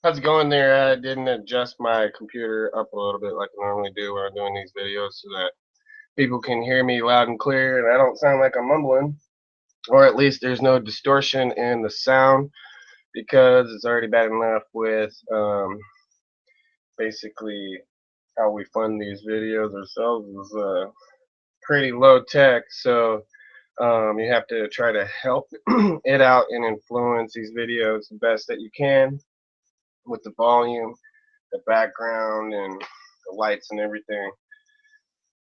How's it going there? I didn't adjust my computer up a little bit like I normally do when I'm doing these videos so that people can hear me loud and clear and I don't sound like I'm mumbling, or at least there's no distortion in the sound because it's already bad enough with basically how we fund these videos ourselves is pretty low tech. So you have to try to help it out and influence these videos the best that you can with the volume, the background, and the lights and everything.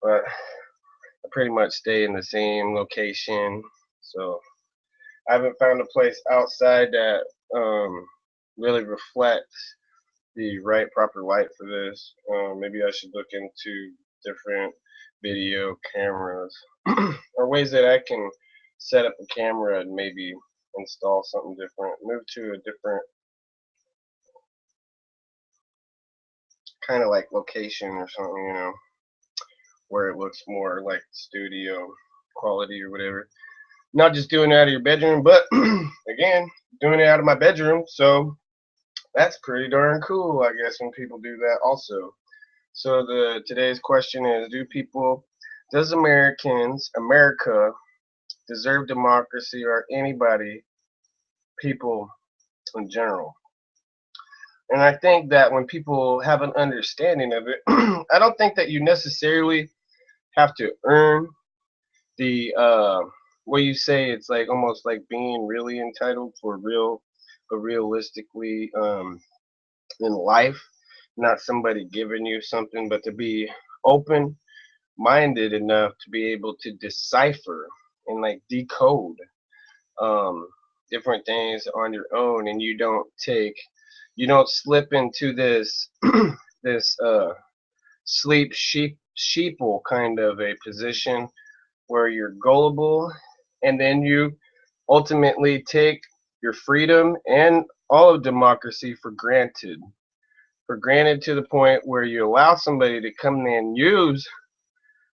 But I pretty much stay in the same location. So I haven't found a place outside that really reflects the right proper light for this. Maybe I should look into different video cameras or ways that I can set up a camera and maybe install something different, move to a different kind of like location or something, where it looks more like studio quality or whatever. Not just doing it out of your bedroom, but again, doing it out of my bedroom. So that's pretty darn cool, I guess, when people do that also. So the today's question is: does America, deserve democracy, or anybody, people in general? And I think that when people have an understanding of it, I don't think that you necessarily have to earn the what you say. It's like almost like being really entitled for real, but realistically in life, not somebody giving you something, but to be open minded enough to be able to decipher and like decode um different things on your own, and you don't slip into this this sheeple kind of a position where you're gullible, and then you ultimately take your freedom and all of democracy for granted to the point where you allow somebody to come in and use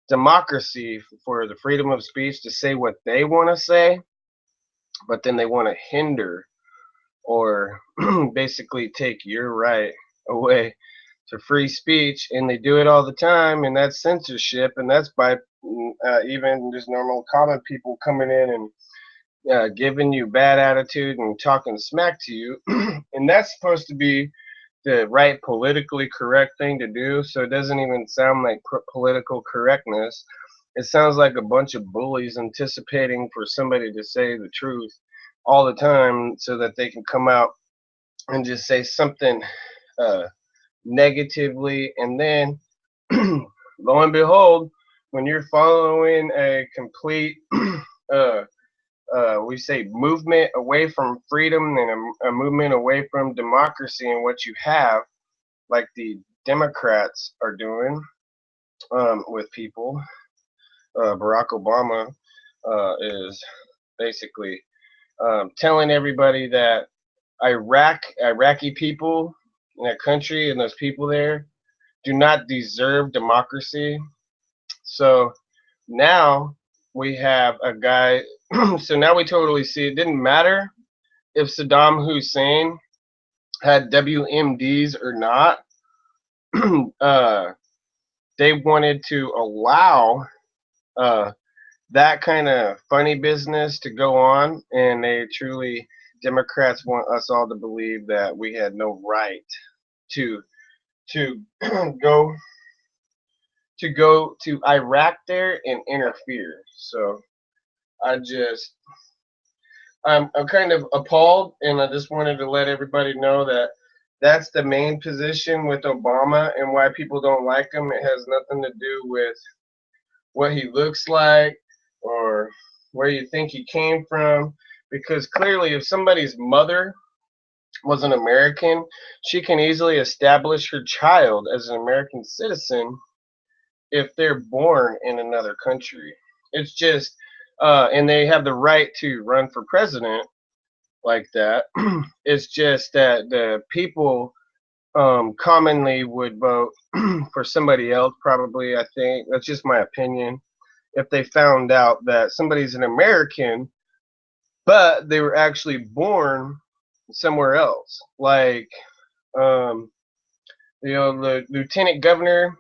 democracy for the freedom of speech to say what they want to say, but then they want to hinder or basically take your right away to free speech, and they do it all the time, and that's censorship, and that's by even just normal common people coming in and giving you bad attitude and talking smack to you, and that's supposed to be the right politically correct thing to do. So it doesn't even sound like political correctness. It sounds like a bunch of bullies anticipating for somebody to say the truth all the time so that they can come out and just say something uh, negatively, and then lo and behold, when you're following a complete uh, we say movement away from freedom and a movement away from democracy, and what you have, like the Democrats are doing with people, Barack Obama is basically telling everybody that Iraqi people in that country and those people there do not deserve democracy. So now we have a guy. So now we totally see it didn't matter if Saddam Hussein had WMDs or not. uh, they wanted to allow uh, that kind of funny business to go on, and they truly, Democrats want us all to believe that we had no right to to go go to Iraq there and interfere. So I just I'm kind of appalled, and I just wanted to let everybody know that that's the main position with Obama and why people don't like him. It has nothing to do with what he looks like or where you think he came from, because clearly, if somebody's mother was an American, she can easily establish her child as an American citizen if they're born in another country. It's just, and they have the right to run for president like that. It's just that the people commonly would vote for somebody else, probably. I think that's just my opinion. If they found out that somebody's an American, but they were actually born somewhere else, like Um, the lieutenant governor,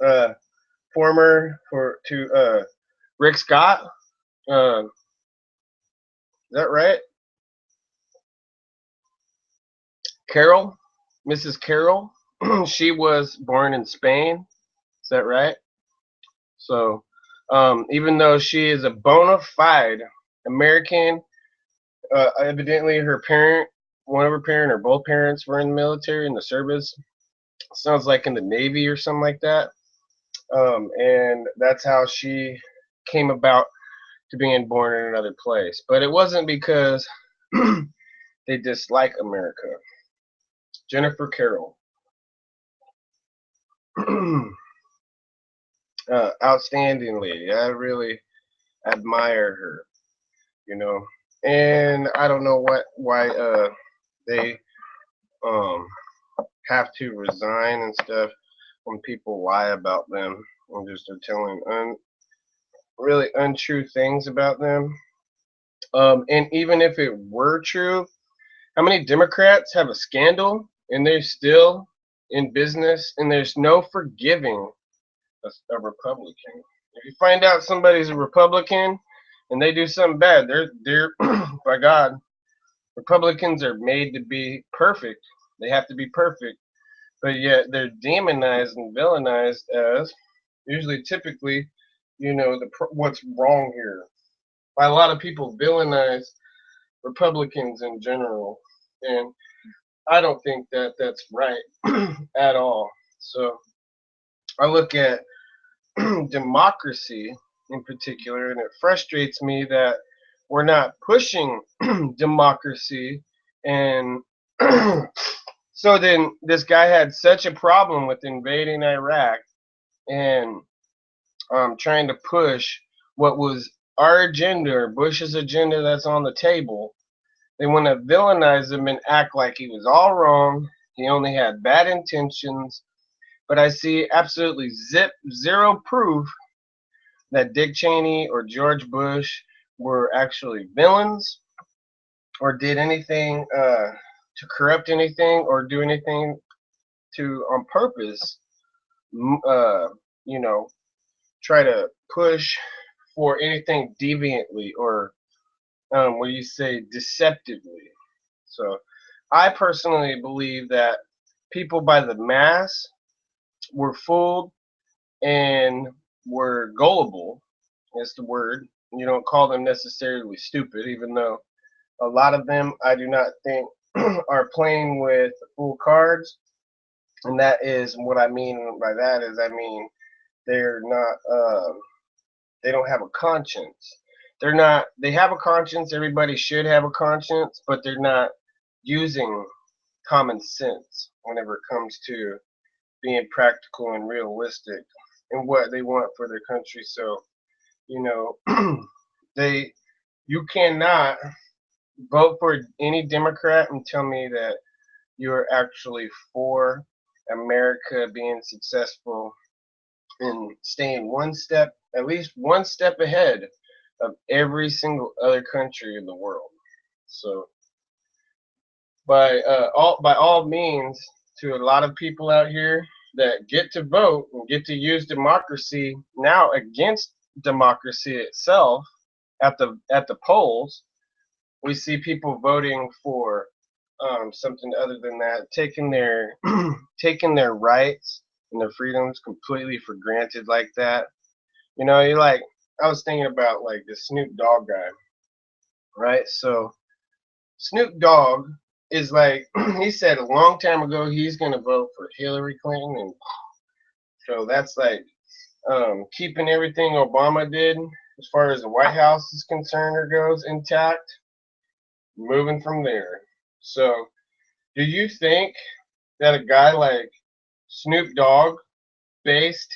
uh, Rick Scott. Is that right? Carol, Mrs. Carroll. She was born in Spain. Is that right? So, even though she is a bona fide American, evidently one of her parent or both parents were in the military in the service. Sounds like in the Navy or something like that. And that's how she came about to being born in another place. But it wasn't because they dislike America. Jennifer Carroll, outstanding lady. I really admire her, you know. And I don't know why they um have to resign and stuff when people lie about them and just are telling really untrue things about them. And even if it were true, how many Democrats have a scandal and they're still in business and there's no forgiving a Republican? If you find out somebody's a Republican and they do something bad, they're by God, Republicans are made to be perfect. They have to be perfect, but yet they're demonized and villainized as usually, typically, what's wrong here. By a lot of people villainize Republicans in general, and I don't think that that's right at all. So I look at democracy in particular, and it frustrates me that we're not pushing democracy. And so then this guy had such a problem with invading Iraq and trying to push what was our agenda or Bush's agenda that's on the table. They want to villainize him and act like he was all wrong. He only had bad intentions. But I see absolutely zero proof that Dick Cheney or George Bush were actually villains or did anything to corrupt anything or do anything to on purpose, uh, you know, try to push for anything deviantly or what do you say, deceptively. So I personally believe that people by the mass were fooled and were gullible, is the word. You don't call them necessarily stupid, even though a lot of them I do not think are playing with full cards. And that is what I mean by that is I mean they're not they don't have a conscience. They have a conscience, everybody should have a conscience, but they're not using common sense whenever it comes to being practical and realistic in what they want for their country. So, you know, they you cannot vote for any Democrat and tell me that you're actually for America being successful and staying at least one step ahead of every single other country in the world. So, by all means, to a lot of people out here that get to vote and get to use democracy now against democracy itself at the polls, we see people voting for something other than that, taking their taking their rights and their freedoms completely for granted like that. You know, you like I was thinking about like the Snoop Dogg guy, right? So Snoop Dogg is like he said a long time ago he's gonna vote for Hillary Clinton, and so that's like keeping everything Obama did as far as the White House is concerned or goes intact, moving from there. So, do you think that a guy like Snoop Dogg based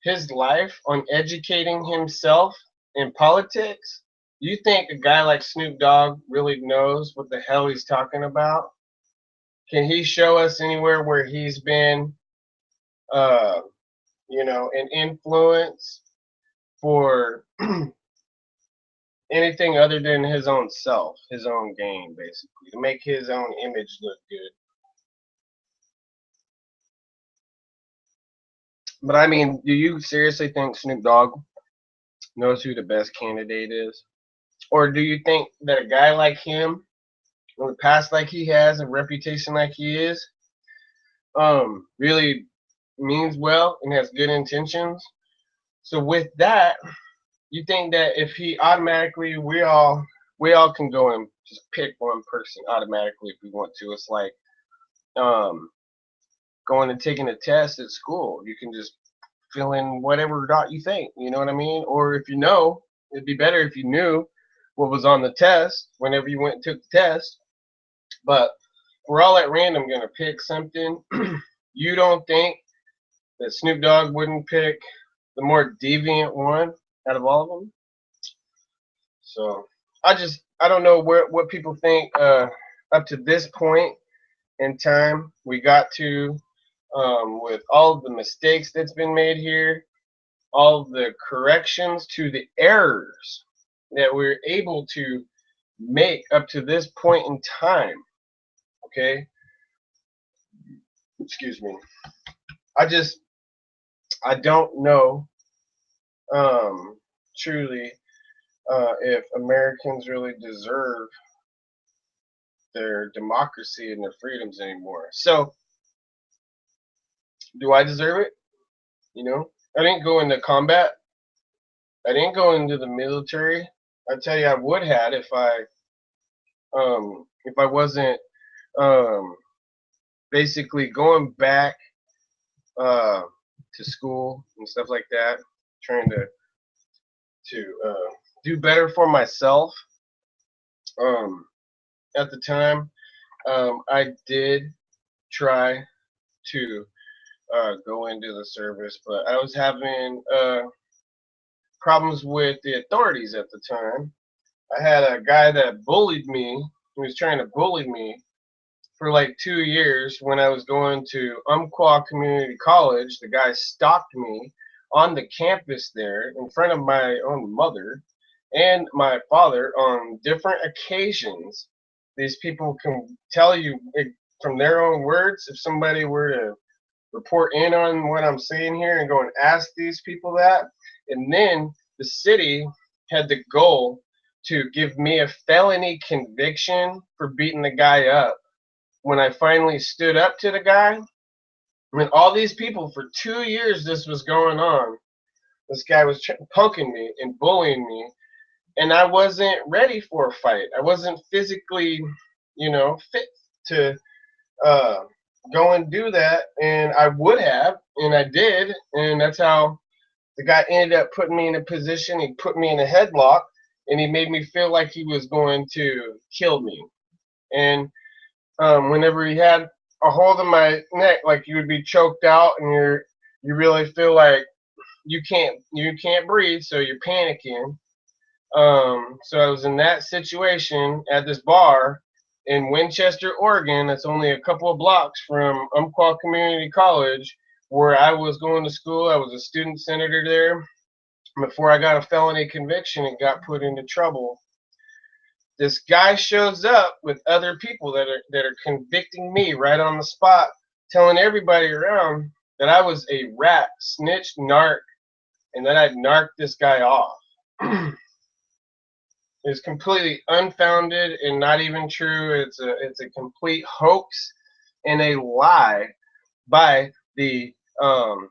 his life on educating himself in politics? You think a guy like Snoop Dogg really knows what the hell he's talking about? Can he show us anywhere where he's been, uh, an influence for anything other than his own self, his own game, basically, to make his own image look good. But I mean, do you seriously think Snoop Dogg knows who the best candidate is? Or do you think that a guy like him, with a past like he has, a reputation like he is, really means well and has good intentions? So with that, you think that if he automatically, we all can go and just pick one person automatically if we want to. It's like um, going and taking a test at school. You can just fill in whatever dot you think. You know what I mean? Or if you know, it'd be better if you knew what was on the test whenever you went and took the test. But we're all at random gonna pick something. You don't think that Snoop Dogg wouldn't pick the more deviant one out of all of them? So I don't know what people think up to this point in time we got to, with all of the mistakes that's been made here, all of the corrections to the errors that we're able to make up to this point in time. Okay, excuse me. I just I don't know, truly, if Americans really deserve their democracy and their freedoms anymore. So, do I deserve it? You know, I didn't go into combat. I didn't go into the military. I tell you, I would have if I wasn't um, basically going back uh, to school and stuff like that, trying to do better for myself. Um, at the time, I did try to go into the service, but I was having problems with the authorities at the time. I had a guy that bullied me. He was trying to bully me for like 2 years when I was going to Umpqua Community College. The guy stalked me on the campus there in front of my own mother and my father on different occasions. These people can tell you from their own words if somebody were to report in on what I'm saying here and go and ask these people that. And then the city had the goal to give me a felony conviction for beating the guy up. When I finally stood up to the guy, when all these people for 2 years this was going on, this guy was punking me and bullying me, and I wasn't ready for a fight. I wasn't physically, fit to uh, go and do that, and I would have, and I did, and that's how the guy ended up putting me in a position. He put me in a headlock, and he made me feel like he was going to kill me. And whenever he had a hold of my neck, like you would be choked out, and you really feel like you can't breathe, so you're panicking. So I was in that situation at this bar in Winchester, Oregon. That's only a couple of blocks from Umpqua Community College, where I was going to school. I was a student senator there before I got a felony conviction and got put into trouble. This guy shows up with other people that are convicting me right on the spot, telling everybody around that I was a rat, snitch, narc, and that I'd narked this guy off. It's completely unfounded and not even true. It's a complete hoax and a lie by um,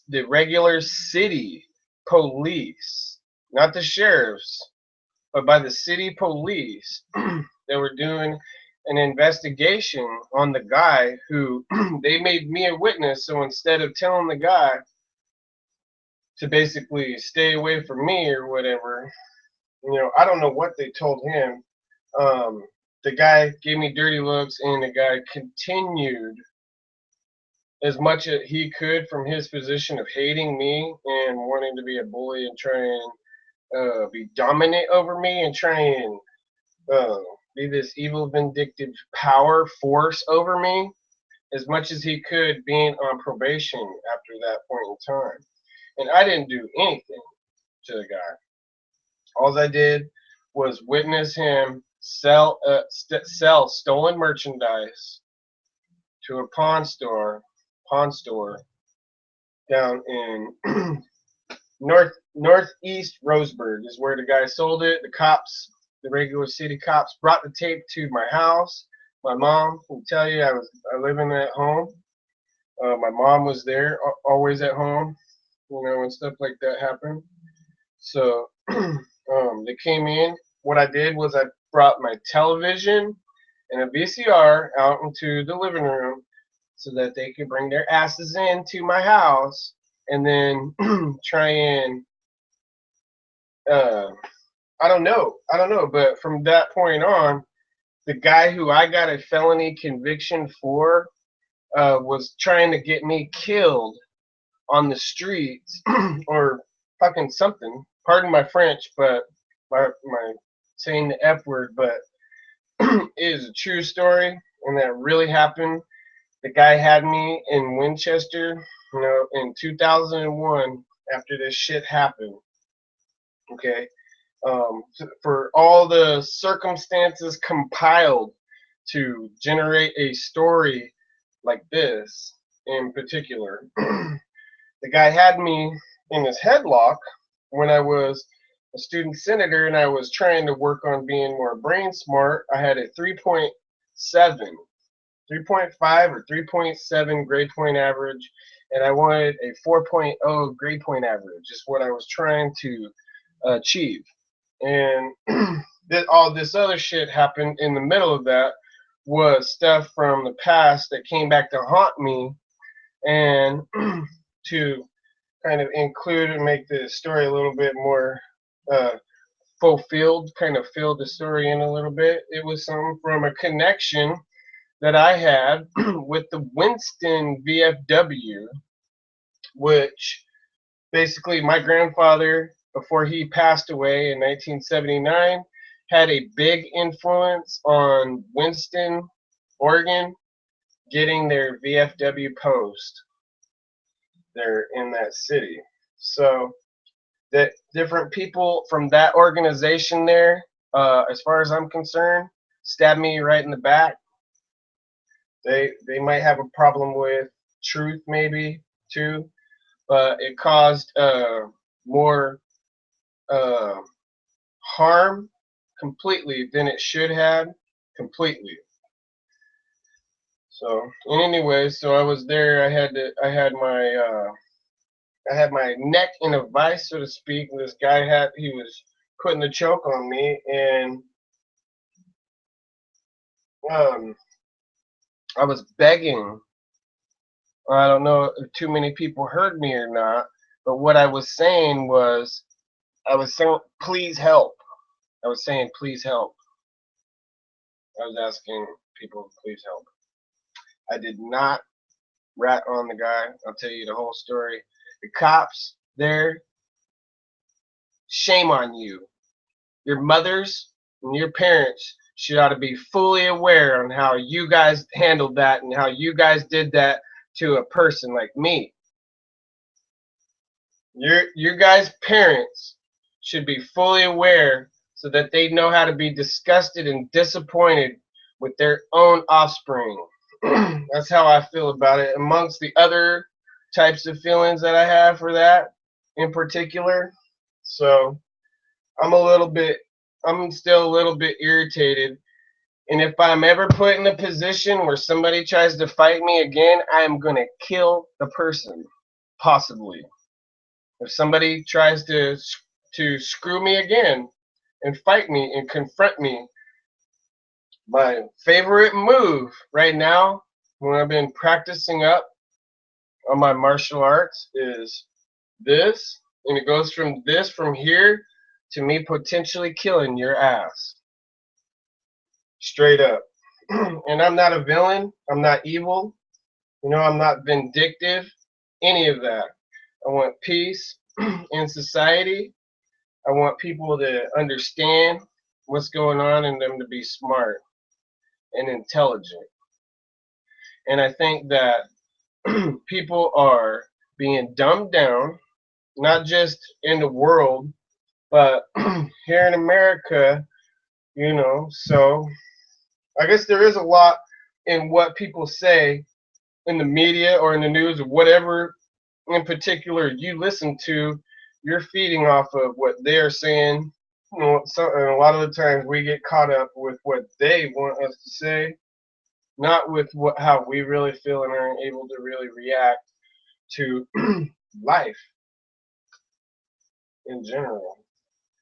the regular city police, not the sheriffs, but by the city police that were doing an investigation on the guy who they made me a witness. So instead of telling the guy to basically stay away from me or whatever, I don't know what they told him. The guy gave me dirty looks, and the guy continued as much as he could from his position of hating me and wanting to be a bully and try and be dominant over me and try and be this evil, vindictive power force over me as much as he could, being on probation after that point in time. And I didn't do anything to the guy. All I did was witness him sell stolen merchandise to a pawn store down in northeast Roseburg is where the guy sold it. The cops, the regular city cops, brought the tape to my house. My mom can tell you I living at home. My mom was there, always at home, when stuff like that happened. So they came in. What I did was I brought my television and a VCR out into the living room so that they could bring their asses into my house and then try and I don't know, but from that point on, the guy who I got a felony conviction for was trying to get me killed on the streets or fucking something. Pardon my French, but my saying the F word, but it is a true story, and that really happened. The guy had me in Winchester, in 2001 after this shit happened. Okay, for all the circumstances compiled to generate a story like this in particular. The guy had me in his headlock when I was a student senator and I was trying to work on being more brain smart. I had a 3.7, 3.5 or 3.7 grade point average, and I wanted a 4.0 grade point average, is what I was trying to achieve. And all this other shit happened in the middle of that, was stuff from the past that came back to haunt me, and to kind of include and make the story a little bit more fulfilled, kind of fill the story in a little bit. It was some from a connection that I had with the Winston VFW, which basically my grandfather, before he passed away in 1979, had a big influence on Winston, Oregon, getting their VFW post there in that city. So that different people from that organization there, as far as I'm concerned, stabbed me right in the back. They might have a problem with truth maybe too, but it caused more harm completely than it should have, completely. So anyway, so I was there. I had my neck in a vice, so to speak. And this guy he was putting the choke on me, and I was begging. I don't know if too many people heard me or not, but what I was saying was, I was saying, please help. I was saying, please help. I was asking people, please help. I did not rat on the guy. I'll tell you the whole story. The cops there, shame on you. Your mothers and your parents should ought to be fully aware on how you guys handled that and how you guys did that to a person like me. Your guys' parents should be fully aware so that they know how to be disgusted and disappointed with their own offspring. That's how I feel about it, amongst the other types of feelings that I have for that in particular. So I'm still a little bit irritated. And if I'm ever put in a position where somebody tries to fight me again, I am going to kill the person, possibly. If somebody tries to screw me again and fight me and confront me, my favorite move right now, when I've been practicing up on my martial arts, is this, and it goes from here to me potentially killing your ass. Straight up. And I'm not a villain. I'm not evil. I'm not vindictive. Any of that. I want peace in society. I want people to understand what's going on and them to be smart and intelligent. And I think that people are being dumbed down, not just in the world, But here in America, so I guess there is a lot in what people say in the media or in the news or whatever in particular you listen to. You're feeding off of what they're saying. And a lot of the times we get caught up with what they want us to say, not with how we really feel and are able to really react to life in general.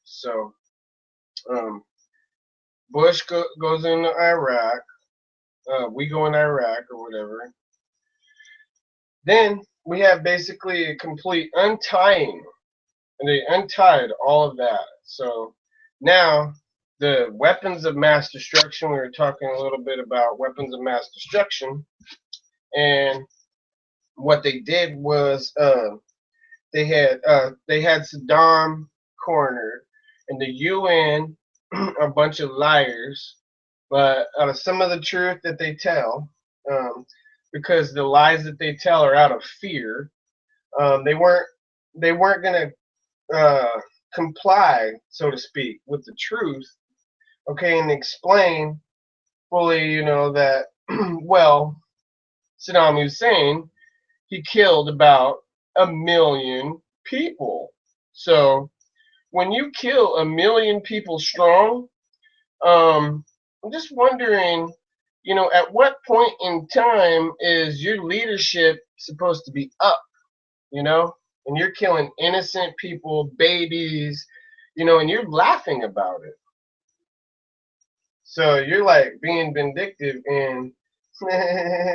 So, Bush goes into Iraq. We go in Iraq or whatever. Then we have basically a complete untying, and they untied all of that. So now the weapons of mass destruction. We were talking a little bit about weapons of mass destruction, and what they did was they had Saddam cornered, and the UN a bunch of liars, but out of some of the truth that they tell, because the lies that they tell are out of fear, they weren't gonna comply, so to speak, with the truth, okay, and explain fully, that well, Saddam Hussein, he killed about 1 million people. So when you kill 1 million people strong, I'm just wondering, at what point in time is your leadership supposed to be up, and you're killing innocent people, babies, and you're laughing about it. So you're like being vindictive and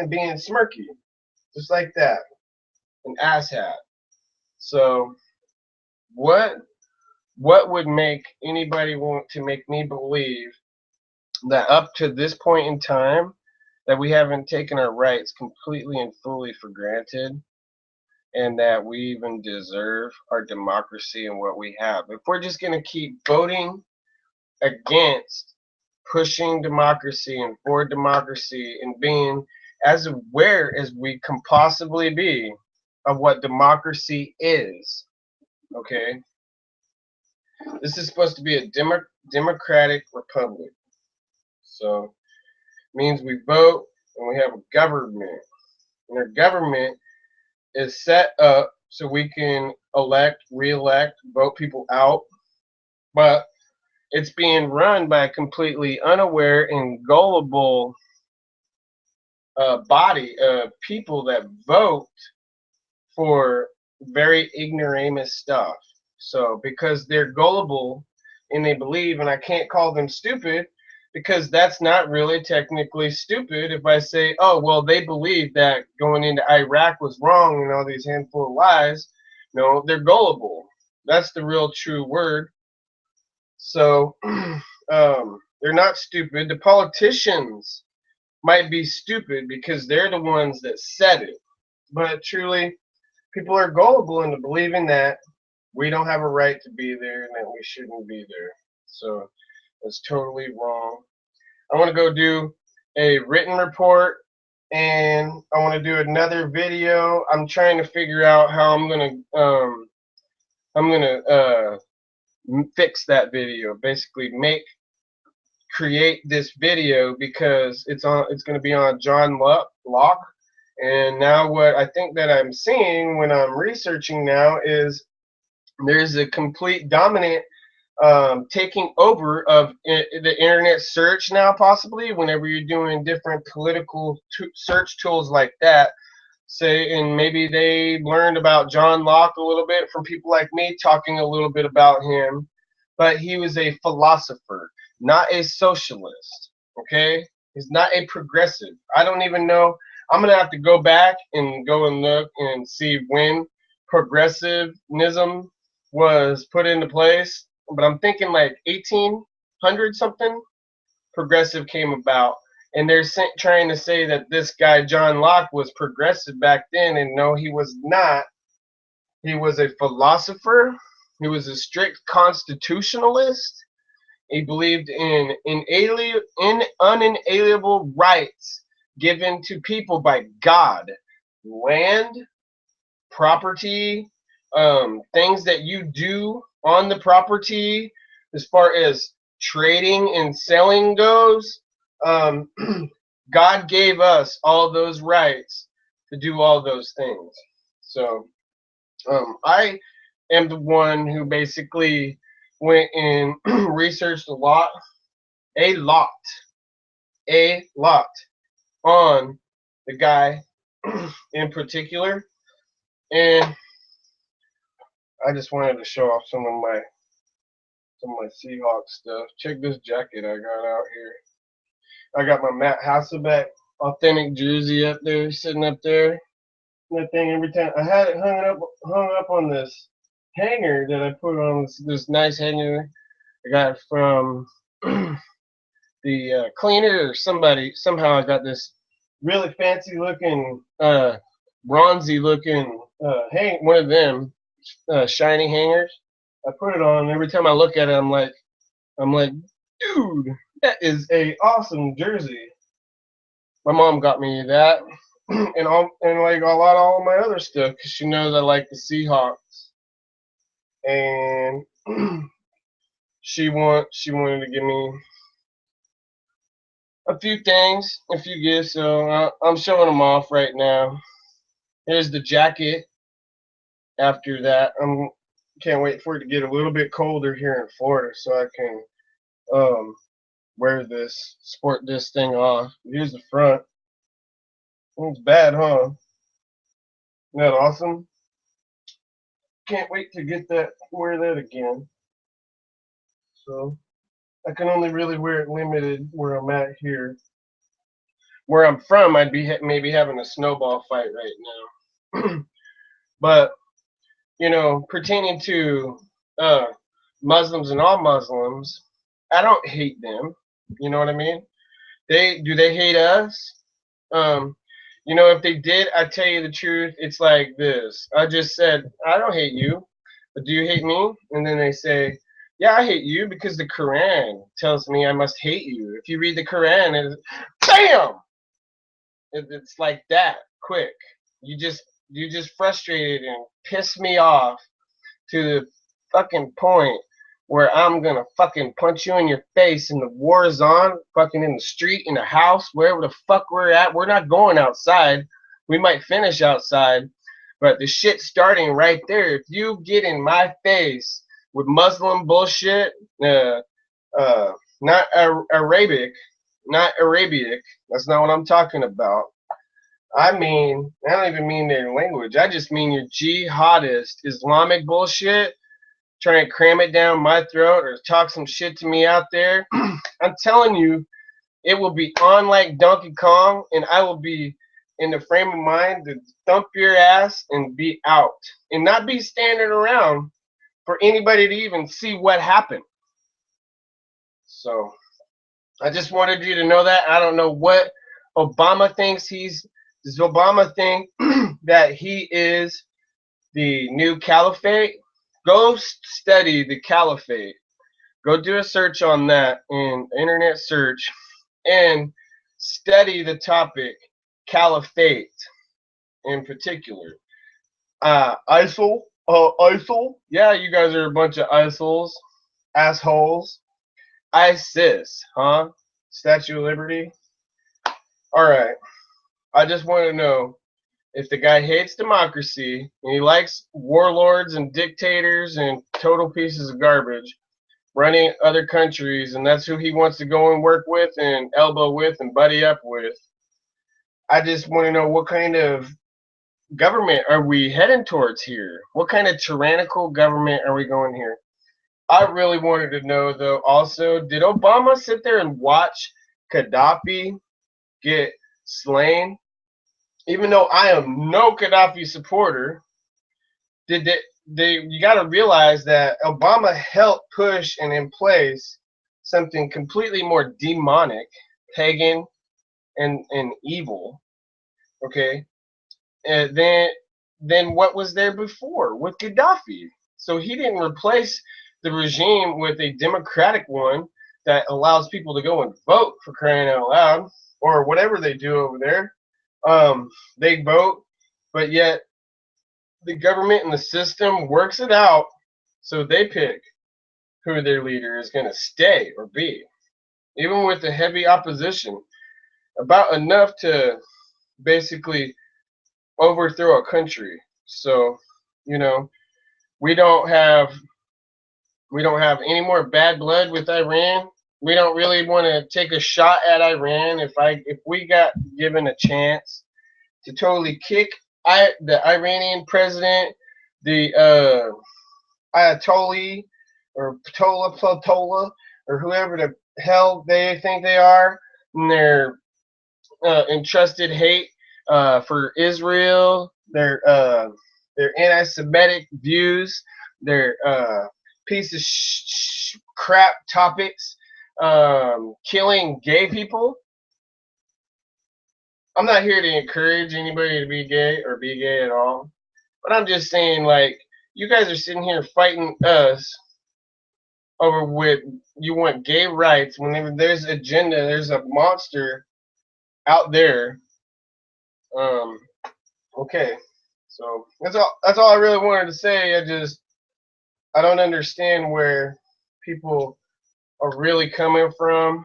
being smirky, just like that, an asshat. So what would make anybody want to make me believe that up to this point in time that we haven't taken our rights completely and fully for granted, and that we even deserve our democracy and what we have? If we're just going to keep voting against pushing democracy and for democracy and being as aware as we can possibly be of what democracy is, okay? This is supposed to be a democratic republic. So it means we vote and we have a government. And our government is set up so we can elect, re-elect, vote people out. But it's being run by a completely unaware and gullible body of people that vote for very ignoramus stuff. So because they're gullible and they believe, and I can't call them stupid, because that's not really technically stupid if I say, oh, well, they believe that going into Iraq was wrong and all these handful of lies. No, they're gullible. That's the real true word. So they're not stupid. The politicians might be stupid because they're the ones that said it. But truly, people are gullible into believing that we don't have a right to be there and that we shouldn't be there. So it's totally wrong. I want to go do a written report, and I want to do another video. I'm trying to figure out how I'm gonna fix that video. Basically, create this video because it's going to be on John Locke. And now what I think that I'm seeing when I'm researching now is there's a complete dominant taking over of the internet search now, possibly whenever you're doing different political search tools like that. Say, and maybe they learned about John Locke a little bit from people like me talking a little bit about him, but he was a philosopher, not a socialist, okay? He's not a progressive. I don't even know. I'm going to have to go back and go and look and see when progressivism was put into place, but I'm thinking like 1800 something, progressive came about. And they're trying to say that this guy John Locke was progressive back then, and no, he was not. He was a philosopher. He was a strict constitutionalist. He believed in unalienable rights given to people by God. Land, property, things that you do on the property as far as trading and selling goes. Um, God gave us all those rights to do all those things. So I am the one who basically went and researched a lot, a lot on the guy in particular, and I just wanted to show off some of my Seahawks stuff. Check this jacket I got out here. I got my Matt Hasselbeck authentic jersey up there, sitting up there. That thing every time I had it hung up on this hanger that I put on this nice hanger I got from the cleaner or somebody. Somehow I got this really fancy looking, bronzy looking one of them shiny hangers. I put it on. Every time I look at it, I'm like, dude, that is a awesome jersey. My mom got me that, and like all of my other stuff, because she knows I like the Seahawks, and she wanted to give me a few things, a few gifts. So I'm showing them off right now. Here's the jacket. After that, can't wait for it to get a little bit colder here in Florida, so I can sport this thing off. Here's the front. It's bad, huh? Isn't that awesome? Can't wait to wear that again. So I can only really wear it limited where I'm at here. Where I'm from, I'd be maybe having a snowball fight right now. But pertaining to Muslims and all Muslims, I don't hate them. You know what I mean? They hate us? If they did, I tell you the truth, it's like this. I just said, I don't hate you, but do you hate me? And then they say, yeah, I hate you because the Quran tells me I must hate you. If you read the Quran, it's bam! It's like that, quick. You just frustrated and piss me off to the fucking point where I'm gonna fucking punch you in your face and the war is on, fucking in the street, in the house, wherever the fuck we're at. We're not going outside. We might finish outside, but the shit's starting right there. If you get in my face with Muslim bullshit, not Arabic, that's not what I'm talking about. I don't even mean their language. I just mean your jihadist Islamic bullshit. Try and cram it down my throat or talk some shit to me out there. I'm telling you, it will be on like Donkey Kong, and I will be in the frame of mind to thump your ass and be out. And not be standing around for anybody to even see what happened. So, I just wanted you to know that. I don't know what Obama thinks does Obama think that he is the new caliphate? Go study the caliphate. Go do a search on that in internet search and study the topic caliphate in particular. ISIL? ISIL? Yeah, you guys are a bunch of ISILs. Assholes. ISIS, huh? Statue of Liberty? Alright. I just want to know if the guy hates democracy and he likes warlords and dictators and total pieces of garbage running other countries, and that's who he wants to go and work with and elbow with and buddy up with. I just want to know, what kind of government are we heading towards here? What kind of tyrannical government are we going here? I really wanted to know, though, also, did Obama sit there and watch Gaddafi get slain? Even though I am no Gaddafi supporter, you got to realize that Obama helped push and in place something completely more demonic, pagan, and evil. Okay, and then what was there before with Gaddafi? So he didn't replace the regime with a democratic one that allows people to go and vote, for crying out loud, or whatever they do over there. They vote, but yet the government and the system works it out so they pick who their leader is going to stay or be, even with the heavy opposition, about enough to basically overthrow a country. So, you know, we don't have any more bad blood with Iran. We don't really want to take a shot at Iran. If we got given a chance to totally kick the Iranian president, the Ayatollah or Patola or whoever the hell they think they are, and their entrusted hate for Israel, their anti-Semitic views, their piece of crap topics, killing gay people. I'm not here to encourage anybody to be gay or be gay at all, but I'm just saying, like, you guys are sitting here fighting us over with you want gay rights whenever there's agenda, there's a monster out there. Okay, so that's all I really wanted to say. I don't understand where people are really coming from.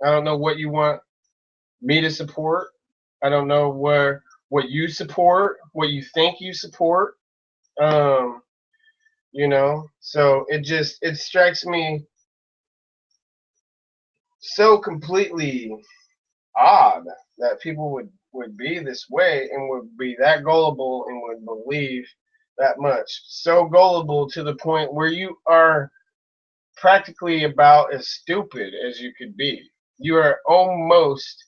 I don't know what you want me to support. I don't know what you support, what you think you support. You know, so it strikes me so completely odd that people would be this way and would be that gullible and would believe that much. So gullible to the point where you are practically about as stupid as you could be. You are almost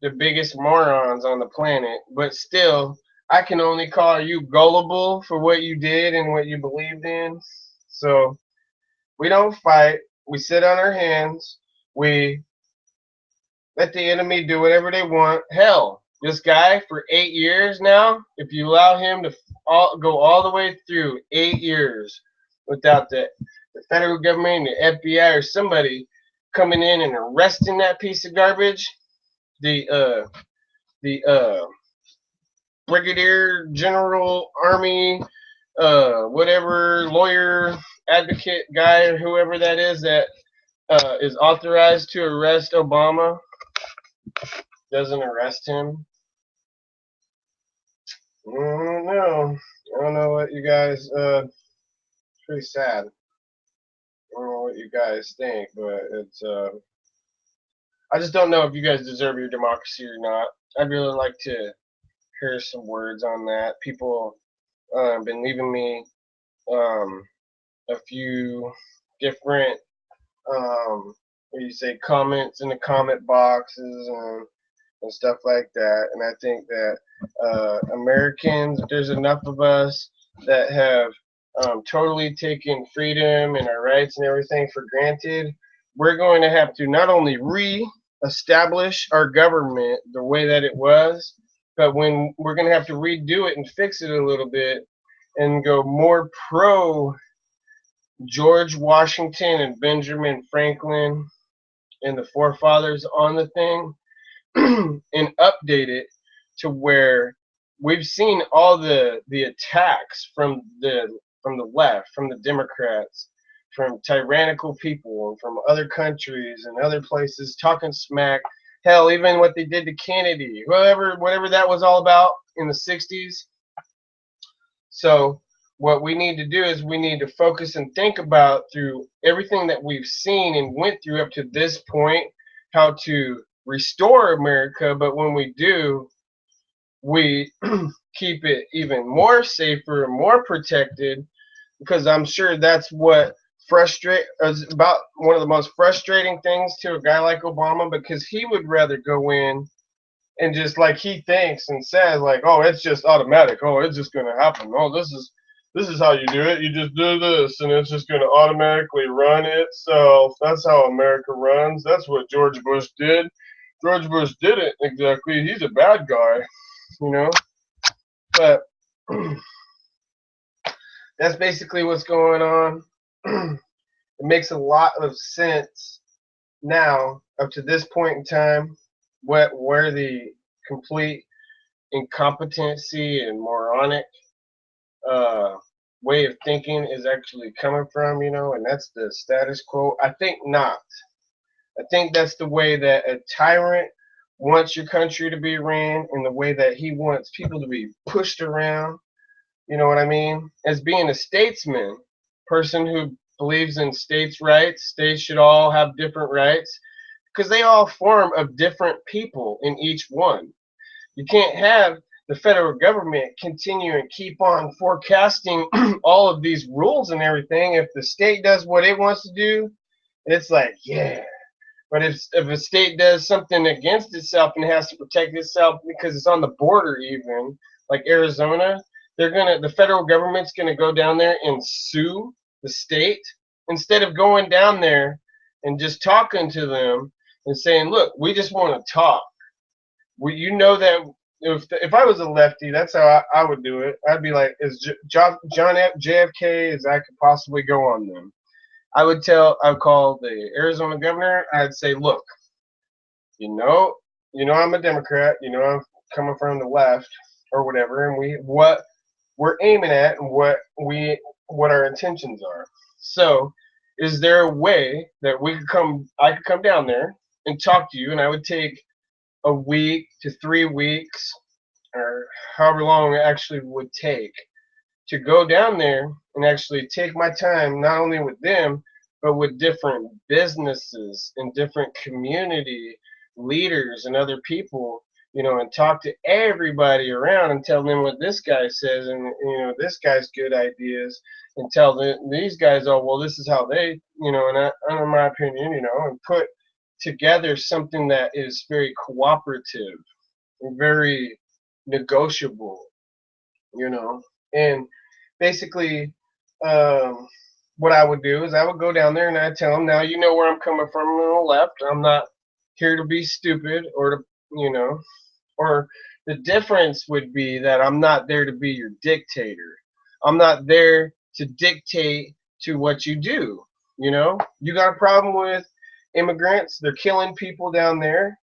the biggest morons on the planet, but still, I can only call you gullible for what you did and what you believed in. So, we don't fight. We sit on our hands. We let the enemy do whatever they want. Hell, this guy for 8 years now, if you allow him to go all the way through 8 years without the federal government, the FBI, or somebody coming in and arresting that piece of garbage, the brigadier general army whatever lawyer advocate guy or whoever that is authorized to arrest Obama doesn't arrest him. I don't know. I don't know what you guys it's pretty sad. I don't know what you guys think, but it's I just don't know if you guys deserve your democracy or not. I'd really like to hear some words on that. People have been leaving me a few different what do you say, comments in the comment boxes and stuff like that. And I think that Americans, there's enough of us that have totally taken freedom and our rights and everything for granted. We're going to have to not only re-establish our government the way that it was, but when we're going to have to redo it and fix it a little bit and go more pro George Washington and Benjamin Franklin and the forefathers on the thing and update it to where we've seen all the attacks from the left, from the Democrats, from tyrannical people, and from other countries and other places talking smack. Hell, even what they did to Kennedy, whatever that was all about in the 60s. So what we need to do is we need to focus and think about through everything that we've seen and went through up to this point, how to restore America. But when we do, we keep it even more safer, more protected, because I'm sure that's what is about one of the most frustrating things to a guy like Obama, because he would rather go in and just like he thinks and says like, oh, it's just automatic. Oh, it's just going to happen. Oh, this is how you do it. You just do this, and it's just going to automatically run itself. That's how America runs. That's what George Bush did. George Bush didn't exactly. He's a bad guy, you know. But that's basically what's going on. It makes a lot of sense now, up to this point in time, where the complete incompetency and moronic way of thinking is actually coming from, and that's the status quo. I think not. I think that's the way that a tyrant wants your country to be ran, and the way that he wants people to be pushed around. You know what I mean? As being a statesman, person who believes in states' rights, states should all have different rights, because they all form of different people in each one. You can't have the federal government continue and keep on forecasting all of these rules and everything. If the state does what it wants to do, it's like, yeah. But if a state does something against itself and has to protect itself because it's on the border, even like Arizona, the federal government's gonna go down there and sue the state instead of going down there and just talking to them and saying, look, we just want to talk. You know that if I was a lefty, that's how I would do it. I'd be like, as JFK as I could possibly go on them. I would call the Arizona governor. I'd say, look, you know I'm a Democrat. I'm coming from the left or whatever, and what we're aiming at and what our intentions are. So, is there a way that I could come down there and talk to you, and I would take a week to 3 weeks, or however long it actually would take to go down there and actually take my time, not only with them, but with different businesses and different community leaders and other people, and talk to everybody around and tell them what this guy says, and this guy's good ideas, and tell these guys, oh well, this is how they, and in my opinion, and put together something that is very cooperative and very negotiable, and basically what I would do is I would go down there and I'd tell them, now you know where I'm coming from on the left. I'm not here to be stupid or the difference would be that I'm not there to be your dictator. I'm not there to dictate to what you do. You got a problem with immigrants? They're killing people down there.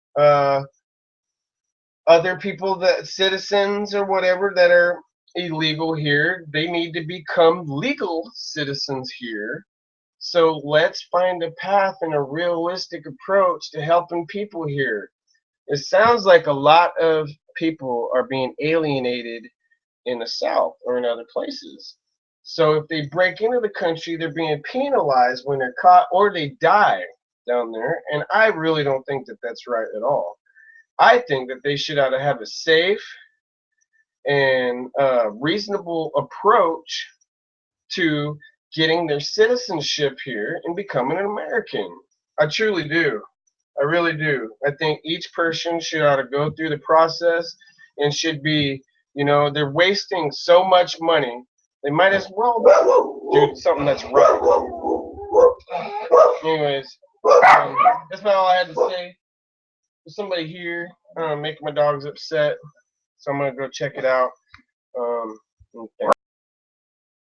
Other people, citizens or whatever, that are illegal here, they need to become legal citizens here. So let's find a path and a realistic approach to helping people here. It sounds like a lot of people are being alienated in the South or in other places. So if they break into the country, they're being penalized when they're caught, or they die down there. And I really don't think that that's right at all. I think that they should have a safe and reasonable approach to getting their citizenship here and becoming an American. I truly do. I really do. I think each person should ought to go through the process and should be, they're wasting so much money. They might as well do something that's right. Anyways, that's about all I had to say. There's somebody here making my dogs upset, so I'm going to go check it out. Okay.